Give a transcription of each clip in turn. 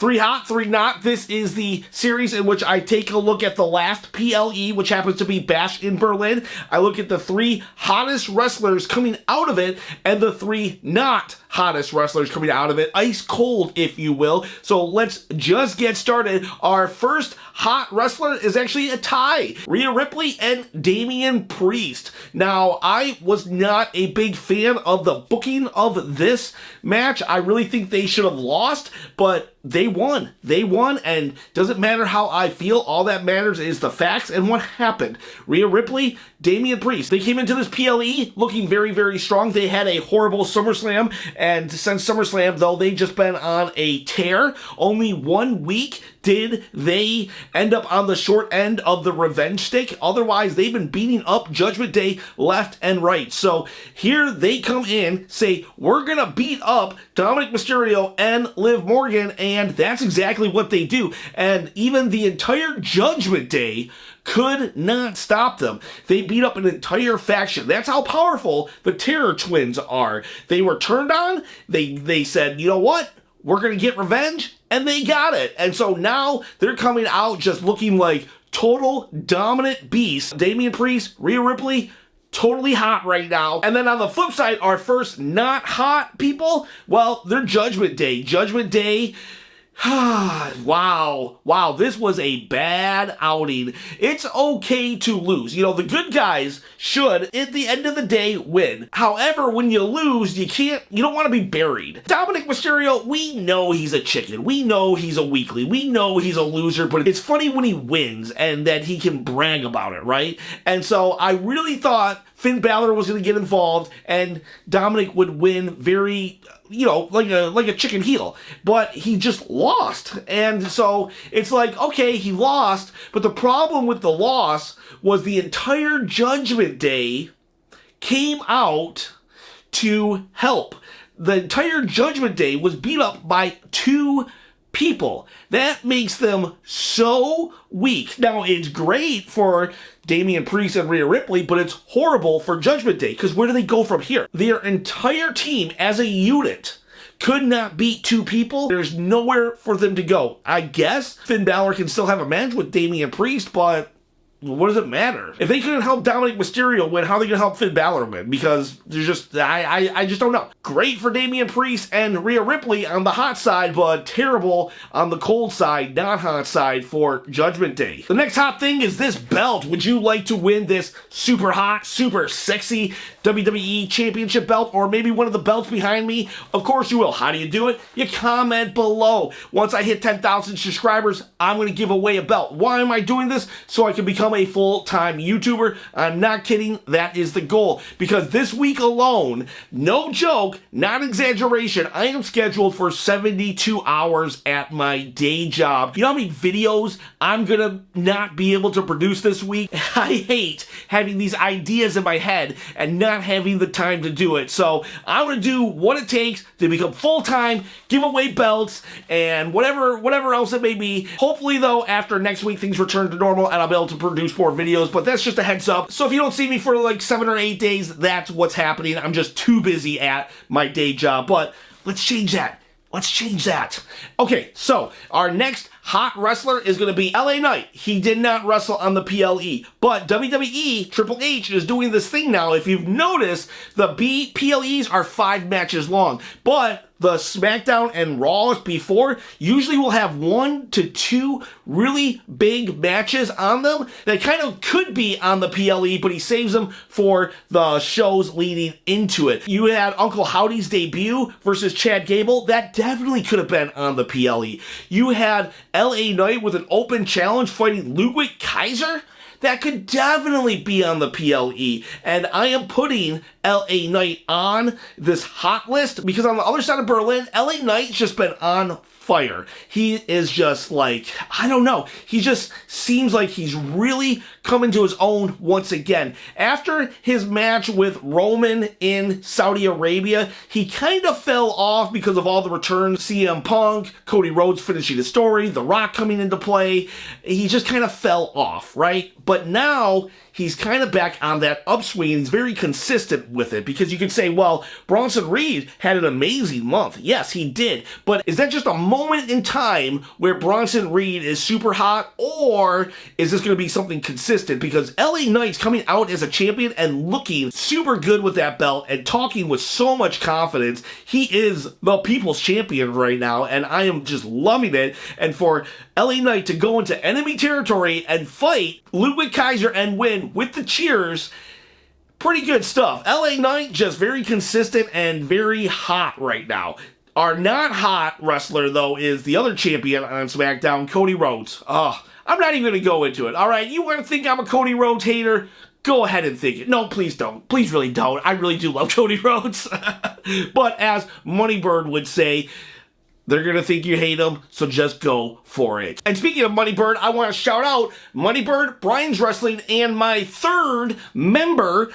3 hot, 3 not. This is the series in which I take a look at the last PLE, which happens to be Bash in Berlin. I look at the 3 hottest wrestlers coming out of it and the 3 not hottest wrestlers coming out of it. Ice cold, if you will. So let's just get started. Our first hot wrestler is actually a tie. Rhea Ripley and Damian Priest. Now, I was not a big fan of the booking of this match. I really think they should have lost, but they won. They won, and doesn't matter how I feel. All that matters is the facts and what happened. Rhea Ripley, Damian Priest. They came into this PLE looking very, very strong. They had a horrible SummerSlam, and since SummerSlam, though, they've just been on a tear. Only 1 week did they end up on the short end of the revenge stick. Otherwise, they've been beating up Judgment Day left and right. So here they come in, say, we're going to beat up Dominic Mysterio and Liv Morgan, and that's exactly what they do. And even the entire Judgment Day could not stop them. They beat up an entire faction. That's how powerful the Terror Twins are. They were turned on. They said, you know what? We're going to get revenge. And they got it. And so now they're coming out just looking like total dominant beasts. Damian Priest, Rhea Ripley, totally hot right now. And then on the flip side, our first not hot people, well, they're Judgment Day. Judgment Day. Wow, this was a bad outing. It's okay to lose. You know, the good guys should, at the end of the day, win. However, when you lose, you don't want to be buried. Dominic Mysterio, we know he's a chicken. We know he's a weakling. We know he's a loser, but it's funny when he wins and that he can brag about it, right? And so I really thought Finn Balor was going to get involved and Dominic would win very, you know, like a chicken heel, but he just lost. And so it's like, okay, he lost, but the problem with the loss was the entire Judgment Day came out to help. The entire Judgment Day was beat up by 2 people. That makes them so weak. Now, it's great for Damian Priest and Rhea Ripley, but it's horrible for Judgment Day, because where do they go from here? Their entire team as a unit could not beat 2 people. There's nowhere for them to go. I guess Finn Balor can still have a match with Damian Priest, but what does it matter? If they couldn't help Dominic Mysterio win, how are they going to help Finn Balor win? Because there's just, I just don't know. Great for Damian Priest and Rhea Ripley on the hot side, but terrible on the cold side, not hot side for Judgment Day. The next hot thing is this belt. Would you like to win this super hot, super sexy WWE Championship belt, or maybe one of the belts behind me? Of course you will. How do you do it? You comment below. Once I hit 10,000 subscribers, I'm going to give away a belt. Why am I doing this? So I can become a full-time YouTuber. I'm not kidding. That is the goal. Because this week alone, no joke, not exaggeration, I am scheduled for 72 hours at my day job. You know how many videos I'm going to not be able to produce this week? I hate having these ideas in my head and not having the time to do it. So I'm going to do what it takes to become full-time, give away belts, and whatever else it may be. Hopefully, though, after next week, things return to normal and I'll be able to produce more videos, but that's just a heads up. So if you don't see me for like 7 or 8 days, that's what's happening. I'm just too busy at my day job, but let's change that. Let's change that. Okay, so our next hot wrestler is going to be LA Knight. He did not wrestle on the PLE, but WWE, Triple H, is doing this thing now. If you've noticed, the PLEs are 5 matches long, but the SmackDown and Raws before usually will have 1 to 2 really big matches on them that kind of could be on the PLE, but he saves them for the shows leading into it. You had Uncle Howdy's debut versus Chad Gable. That definitely could have been on the PLE. You had LA Knight with an open challenge fighting Ludwig Kaiser. That could definitely be on the PLE, and I am putting LA Knight on this hot list because on the other side of Berlin, LA Knight's just been on fire. He is just like, I don't know, he just seems like he's really coming to his own once again. After his match with Roman in Saudi Arabia, he kind of fell off because of all the returns. CM Punk, Cody Rhodes finishing the story, The Rock coming into play. He just kind of fell off, right? But now he's kind of back on that upswing, and he's very consistent with it, because you could say, well, Bronson Reed had an amazing month. Yes, he did. But is that just a month moment in time where Bronson Reed is super hot, or is this going to be something consistent? Because LA Knight's coming out as a champion and looking super good with that belt and talking with so much confidence. He is the people's champion right now, and I am just loving it. And for LA Knight to go into enemy territory and fight Ludwig Kaiser and win with the cheers, pretty good stuff. LA Knight just very consistent and very hot right now. Our not hot wrestler, though, is the other champion on SmackDown, Cody Rhodes. I'm not even going to go into it. All right, you want to think I'm a Cody Rhodes hater? Go ahead and think it. No, please don't. Please really don't. I really do love Cody Rhodes. But as Moneybird would say, they're going to think you hate him, so just go for it. And speaking of Moneybird, I want to shout out Moneybird, Brian's Wrestling, and my third member,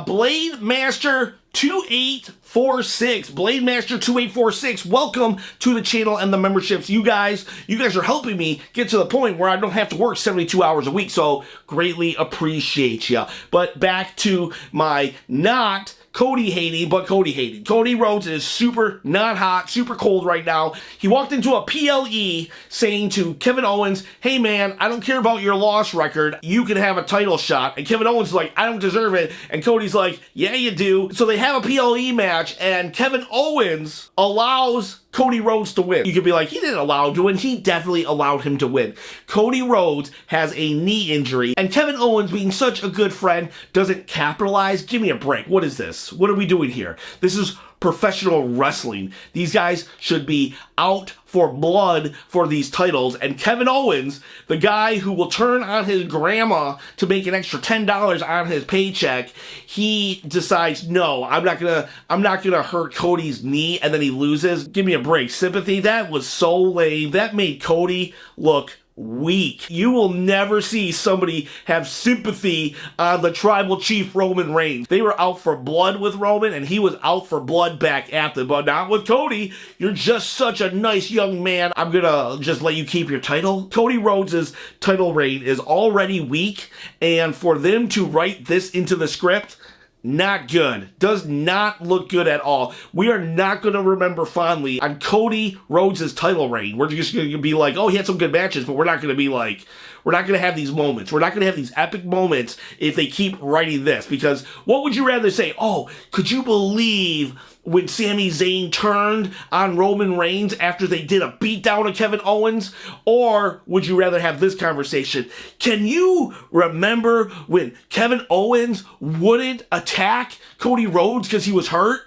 Blade Master 2846. Blade Master 2846. Welcome to the channel and the memberships. You guys are helping me get to the point where I don't have to work 72 hours a week, so greatly appreciate ya. But back to my not Cody hating, but Cody hating. Cody Rhodes is super not hot, super cold right now. He walked into a PLE saying to Kevin Owens, hey man, I don't care about your loss record. You can have a title shot. And Kevin Owens is like, I don't deserve it. And Cody's like, yeah, you do. So they have a PLE match, and Kevin Owens allows Cody Rhodes to win. You could be like, he didn't allow him to win. He definitely allowed him to win. Cody Rhodes has a knee injury, and Kevin Owens, being such a good friend, doesn't capitalize. Give me a break. What is this? What are we doing here? This is professional wrestling. These guys should be out for blood for these titles, and Kevin Owens, the guy who will turn on his grandma to make an extra $10 on his paycheck, he decides, no, I'm not gonna hurt Cody's knee, and then he loses. Give me a break. Sympathy? That was so lame. That made Cody look weak. You will never see somebody have sympathy on the tribal chief Roman Reigns. They were out for blood with Roman, and he was out for blood back at them, but not with Cody. You're just such a nice young man. I'm gonna just let you keep your title. Cody Rhodes' title reign is already weak, and for them to write this into the script, not good. Does not look good at all. We are not going to remember fondly on Cody Rhodes' title reign. We're just going to be like, oh, he had some good matches, but we're not going to be like, we're not going to have these moments. We're not going to have these epic moments if they keep writing this. Because what would you rather say? Oh, could you believe when Sami Zayn turned on Roman Reigns after they did a beatdown of Kevin Owens? Or would you rather have this conversation? Can you remember when Kevin Owens wouldn't attack Cody Rhodes because he was hurt?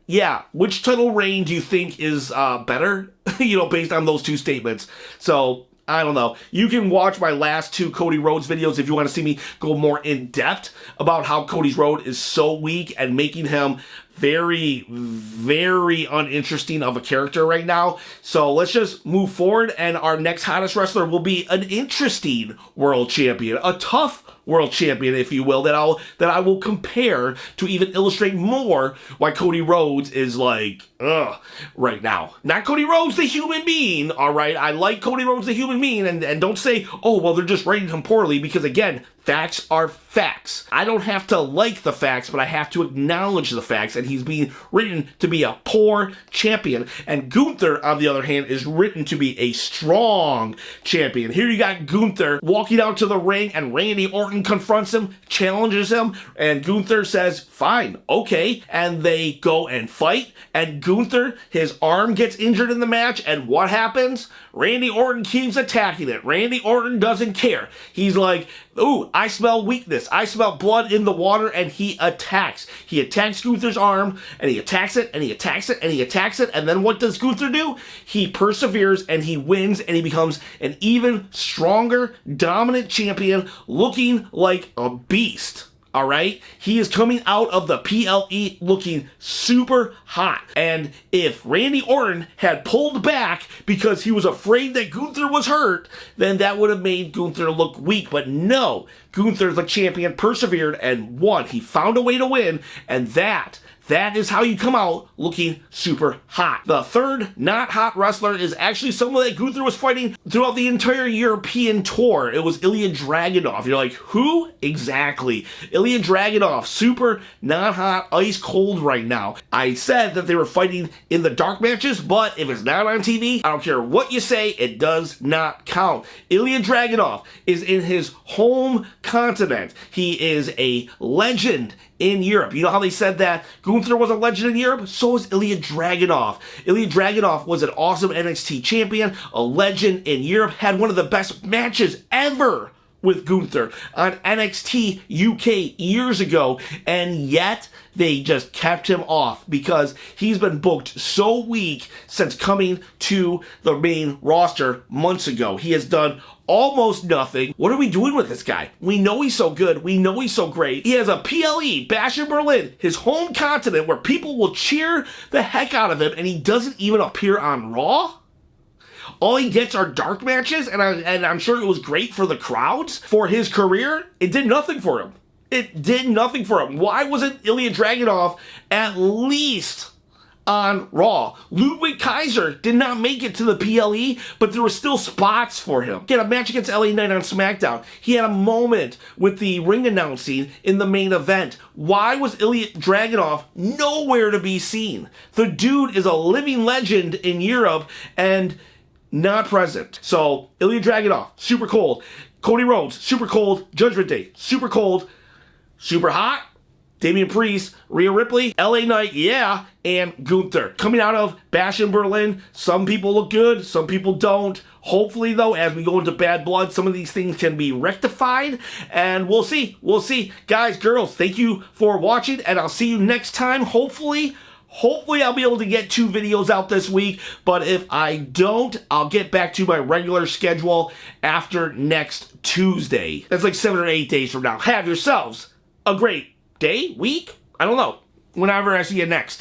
Yeah, which title reign do you think is better? Based on those two statements. So I don't know. You can watch my last two Cody Rhodes videos if you want to see me go more in depth about how Cody's road is so weak and making him very, very uninteresting of a character right now. So let's just move forward, and our next hottest wrestler will be an interesting world champion, a tough world champion, if you will, that I will compare to even illustrate more why Cody Rhodes is like, right now. Not Cody Rhodes the human being, all right? I like Cody Rhodes the human being, and don't say, oh, well, they're just rating him poorly, because again, facts are facts. I don't have to like the facts, but I have to acknowledge the facts, and he's being written to be a poor champion. And Gunther, on the other hand, is written to be a strong champion. Here you got Gunther walking out to the ring, and Randy Orton confronts him, challenges him, and Gunther says, fine, okay. And they go and fight, and Gunther, his arm gets injured in the match, and what happens? Randy Orton keeps attacking it. Randy Orton doesn't care. He's like, ooh, I smell weakness. I smell blood in the water, and he attacks. He attacks Gunther's arm, and he attacks it, and he attacks it, and he attacks it, and then what does Gunther do? He perseveres, and he wins, and he becomes an even stronger, dominant champion, looking like a beast. All right? He is coming out of the PLE looking super hot. And if Randy Orton had pulled back because he was afraid that Gunther was hurt, then that would have made Gunther look weak. But no, Gunther, the champion, persevered and won. He found a way to win, and that That is how you come out looking super hot. The third not hot wrestler is actually someone that Gunther was fighting throughout the entire European tour. It was Ilja Dragunov. You're like, who? Exactly. Ilja Dragunov, super not hot, ice cold right now. I said that they were fighting in the dark matches, but if it's not on TV, I don't care what you say, it does not count. Ilja Dragunov is in his home continent. He is a legend in Europe. You know how they said that Gunther was a legend in Europe? So is Ilja Dragunov. Ilja Dragunov was an awesome NXT champion, a legend in Europe, had one of the best matches ever with Gunther on NXT UK years ago, and yet they just kept him off because he's been booked so weak since coming to the main roster months ago. He has done almost nothing. What are we doing with this guy? We know he's so good. We know he's so great. He has a PLE, Bash in Berlin, his home continent, where people will cheer the heck out of him, and he doesn't even appear on Raw? All he gets are dark matches, and I'm sure it was great for the crowds. For his career, it did nothing for him. It did nothing for him. Why wasn't Ilja Dragunov at least on Raw? Ludwig Kaiser did not make it to the PLE, but there were still spots for him. He had a match against LA Knight on SmackDown. He had a moment with the ring announcing in the main event. Why was Ilja Dragunov nowhere to be seen? The dude is a living legend in Europe and not present. So, Ilja Dragunov, super cold. Cody Rhodes, super cold. Judgment Day, super cold. Super hot, Damian Priest, Rhea Ripley, LA Knight, yeah, and Gunther. Coming out of Bash in Berlin, some people look good, some people don't. Hopefully, though, as we go into Bad Blood, some of these things can be rectified, and we'll see. We'll see. Guys, girls, thank you for watching, and I'll see you next time. Hopefully, I'll be able to get 2 videos out this week, but if I don't, I'll get back to my regular schedule after next Tuesday. That's like 7 or 8 days from now. Have yourselves a great day, week, I don't know, whenever I see you next.